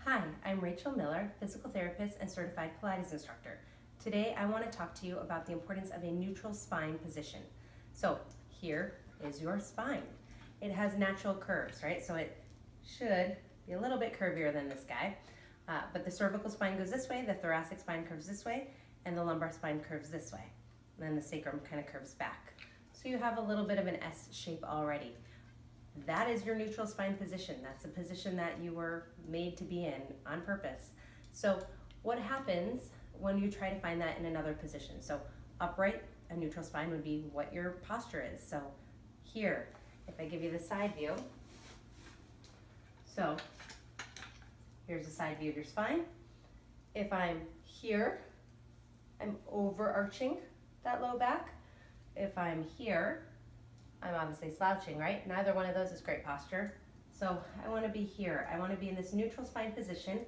Hi, I'm Rachel Miller, physical therapist and certified Pilates instructor. Today I want to talk to you about the importance of a neutral spine position. So here is your spine. It has natural curves, right? So it should be a little bit curvier than this guy, but the cervical spine goes this way, the thoracic spine curves this way, and the lumbar spine curves this way. And then the sacrum kind of curves back. So you have a little bit of an S shape already. That is your neutral spine position. That's the position that you were made to be in on purpose. So what happens when you try to find that in another position? So upright, a neutral spine would be what your posture is. So here, if I give you the side view, so here's the side view of your spine. If I'm here, I'm overarching that low back. If I'm here, I'm obviously slouching, right? Neither one of those is great posture. So I want to be here. I want to be in this neutral spine position,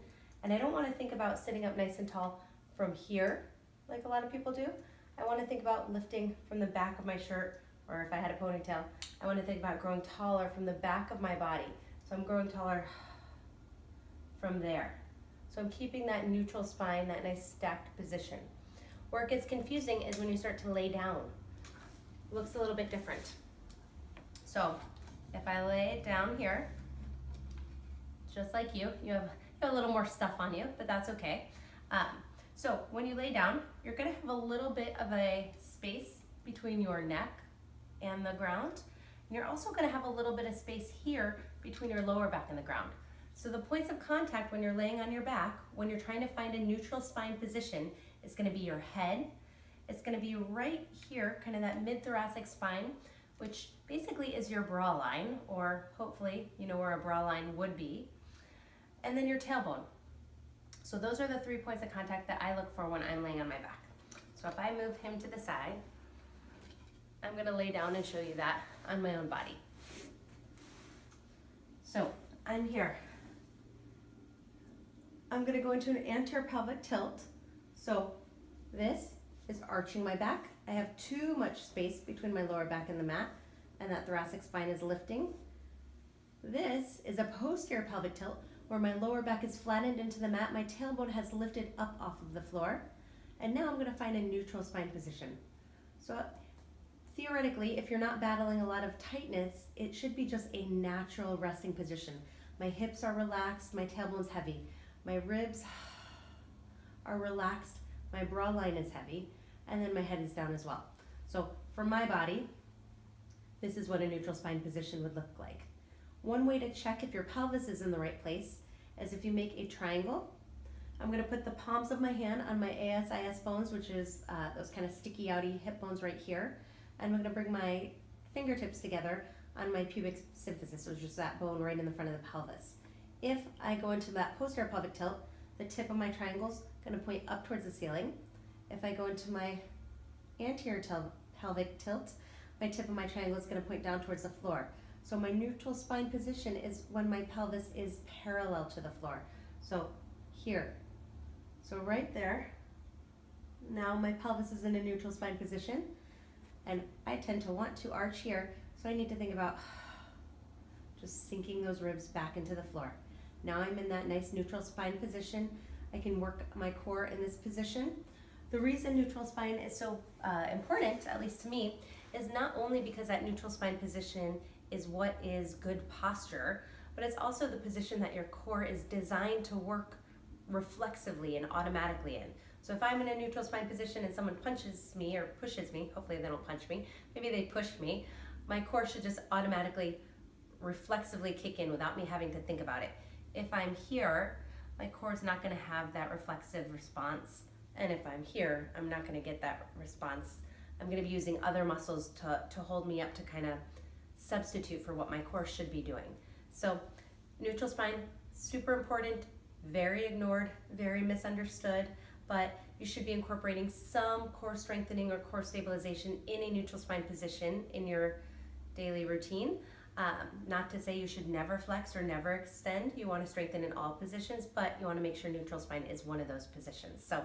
and I don't want to think about sitting up nice and tall from here like a lot of people do. I want to think about lifting from the back of my shirt, or if I had a ponytail, I want to think about growing taller from the back of my body. So I'm growing taller from there. So I'm keeping that neutral spine, that nice stacked position. Where it gets confusing is when you start to lay down. It looks a little bit different. So if I lay it down here, just like you have a little more stuff on you, but that's okay. So when you lay down, you're gonna have a little bit of a space between your neck and the ground. And you're also gonna have a little bit of space here between your lower back and the ground. So the points of contact when you're laying on your back, when you're trying to find a neutral spine position, is gonna be your head. It's gonna be right here, kind of that mid-thoracic spine, which basically is your bra line, or hopefully you know where a bra line would be, and then your tailbone. So those are the 3 points of contact that I look for when I'm laying on my back. So if I move him to the side, I'm gonna lay down and show you that on my own body. So I'm here. I'm gonna go into an anterior pelvic tilt. So this is arching my back. I have too much space between my lower back and the mat, and that thoracic spine is lifting. This is a posterior pelvic tilt where my lower back is flattened into the mat, my tailbone has lifted up off of the floor, and now I'm gonna find a neutral spine position. So theoretically, if you're not battling a lot of tightness, it should be just a natural resting position. My hips are relaxed, my tailbone's heavy, my ribs are relaxed, my bra line is heavy, and then my head is down as well. So for my body, this is what a neutral spine position would look like. One way to check if your pelvis is in the right place is if you make a triangle. I'm gonna put the palms of my hand on my ASIS bones, which is those kind of sticky outy hip bones right here. And I'm gonna bring my fingertips together on my pubic symphysis, which is that bone right in the front of the pelvis. If I go into that posterior pelvic tilt, the tip of my triangle's gonna point up towards the ceiling. If I go into my anterior pelvic tilt, my tip of my triangle is going to point down towards the floor. So my neutral spine position is when my pelvis is parallel to the floor. So here. So right there. Now my pelvis is in a neutral spine position, and I tend to want to arch here, so I need to think about just sinking those ribs back into the floor. Now I'm in that nice neutral spine position. I can work my core in this position. The reason neutral spine is so important, at least to me, is not only because that neutral spine position is what is good posture, but it's also the position that your core is designed to work reflexively and automatically in. So if I'm in a neutral spine position and someone punches me or pushes me, hopefully they don't punch me, maybe they push me, my core should just automatically reflexively kick in without me having to think about it. If I'm here, my core is not going to have that reflexive response. And if I'm here, I'm not going to get that response. I'm going to be using other muscles to hold me up to kind of substitute for what my core should be doing. So neutral spine, super important, very ignored, very misunderstood, but you should be incorporating some core strengthening or core stabilization in a neutral spine position in your daily routine. Not to say you should never flex or never extend. You want to strengthen in all positions, but you want to make sure neutral spine is one of those positions. So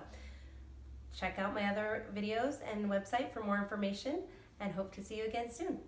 check out my other videos and website for more information, and hope to see you again soon.